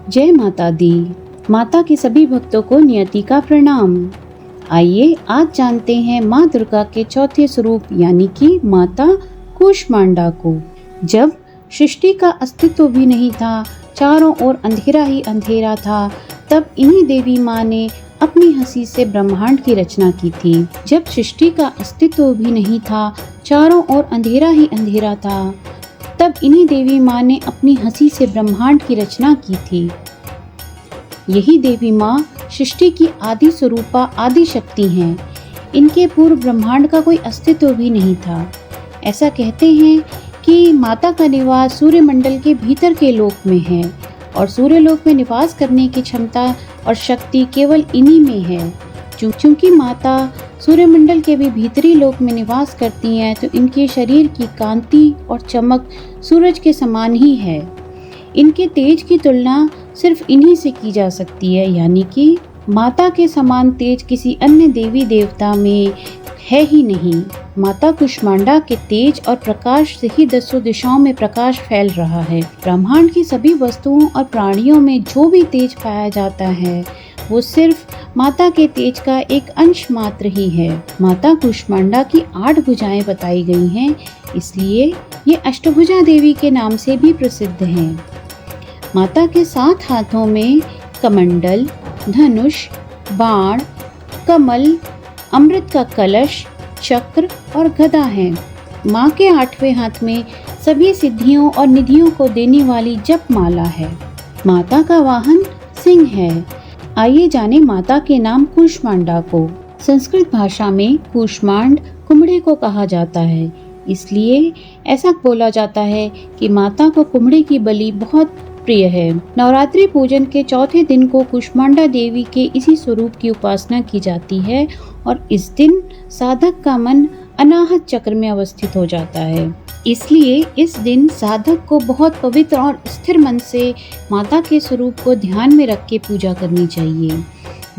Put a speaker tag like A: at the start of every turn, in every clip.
A: जय माता दी। माता के सभी भक्तों को नियति का प्रणाम। आइए आज जानते हैं माँ दुर्गा के चौथे स्वरूप यानी कि माता कूष्मांडा को। जब सृष्टि का अस्तित्व भी नहीं था, चारों ओर अंधेरा ही अंधेरा था, तब इन्हीं देवी माँ ने अपनी हंसी से ब्रह्मांड की रचना की थी। जब सृष्टि का अस्तित्व भी नहीं था, चारों ओर अंधेरा ही अंधेरा था, तब इन्हीं देवी माँ ने अपनी हंसी से ब्रह्मांड की रचना की थी। यही देवी माँ सृष्टि की आदि स्वरूपा आदि शक्ति हैं। इनके पूर्व ब्रह्मांड का कोई अस्तित्व भी नहीं था। ऐसा कहते हैं कि माता का निवास सूर्यमंडल के भीतर के लोक में है और सूर्यलोक में निवास करने की क्षमता और शक्ति केवल इन्हीं में है। चूंकि माता सूर्यमंडल के भी भीतरी लोक में निवास करती हैं, तो इनके शरीर की कांति और चमक सूरज के समान ही है। इनके तेज की तुलना सिर्फ इन्हीं से की जा सकती है, यानी कि माता के समान तेज किसी अन्य देवी देवता में है ही नहीं। माता कूष्मांडा के तेज और प्रकाश से ही दसों दिशाओं में प्रकाश फैल रहा है। ब्रह्मांड की सभी वस्तुओं और प्राणियों में जो भी तेज पाया जाता है, वो सिर्फ माता के तेज का एक अंश मात्र ही है। माता कूष्मांडा की 8 भुजाएं बताई गई हैं, इसलिए ये अष्टभुजा देवी के नाम से भी प्रसिद्ध हैं। माता के 7 हाथों में कमंडल, धनुष, बाण, कमल, अमृत का कलश, चक्र और गदा है। माँ के 8वें हाथ में सभी सिद्धियों और निधियों को देने वाली जप माला है। माता का वाहन सिंह है। आइए जाने माता के नाम कूष्मांडा को। संस्कृत भाषा में कूष्मांड कुम्हड़े को कहा जाता है, इसलिए ऐसा बोला जाता है कि माता को कुम्हड़े की बलि बहुत प्रिय है। नवरात्रि पूजन के चौथे दिन को कूष्मांडा देवी के इसी स्वरूप की उपासना की जाती है और इस दिन साधक का मन अनाहत चक्र में अवस्थित हो जाता है। इसलिए इस दिन साधक को बहुत पवित्र और स्थिर मन से माता के स्वरूप को ध्यान में रख के पूजा करनी चाहिए।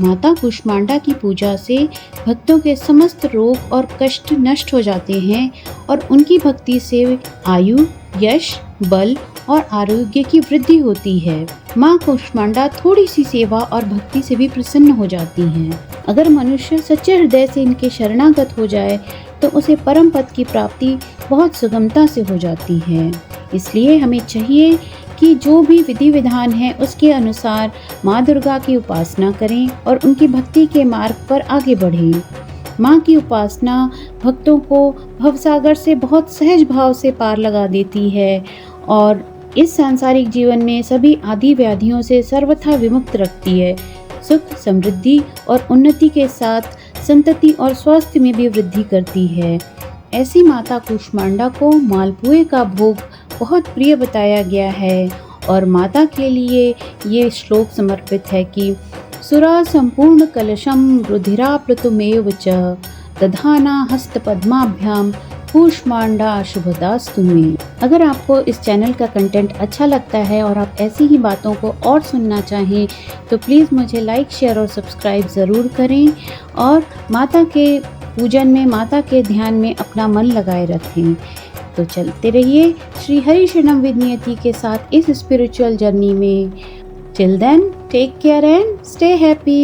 A: माता कूष्मांडा की पूजा से भक्तों के समस्त रोग और कष्ट नष्ट हो जाते हैं और उनकी भक्ति से आयु, यश, बल और आरोग्य की वृद्धि होती है। माँ कूष्मांडा थोड़ी सी सेवा और भक्ति से भी प्रसन्न हो जाती हैं। अगर मनुष्य सच्चे हृदय से इनके शरणागत हो जाए तो उसे परम पद की प्राप्ति बहुत सुगमता से हो जाती है। इसलिए हमें चाहिए कि जो भी विधि विधान है उसके अनुसार माँ दुर्गा की उपासना करें और उनकी भक्ति के मार्ग पर आगे बढ़ें। माँ की उपासना भक्तों को भवसागर से बहुत सहज भाव से पार लगा देती है और इस सांसारिक जीवन में सभी आदि व्याधियों से सर्वथा विमुक्त रखती है। सुख, समृद्धि और उन्नति के साथ संतति और स्वास्थ्य में भी वृद्धि करती है। ऐसी माता कूष्मांडा को मालपुए का भोग बहुत प्रिय बताया गया है और माता के लिए ये श्लोक समर्पित है कि सुरा संपूर्ण कलशम रुधिराप्लुतमेव च दधाना हस्त पद्माभ्याम कूष्मांडा शुभदास्तु मे। अगर आपको इस चैनल का कंटेंट अच्छा लगता है और आप ऐसी ही बातों को और सुनना चाहें तो प्लीज़ मुझे लाइक, शेयर और सब्सक्राइब ज़रूर करें और माता के पूजन में, माता के ध्यान में अपना मन लगाए रखें। तो चलते रहिए श्री हरि शरणम विद नियति के साथ इस स्पिरिचुअल जर्नी में। Till then, take care and stay happy.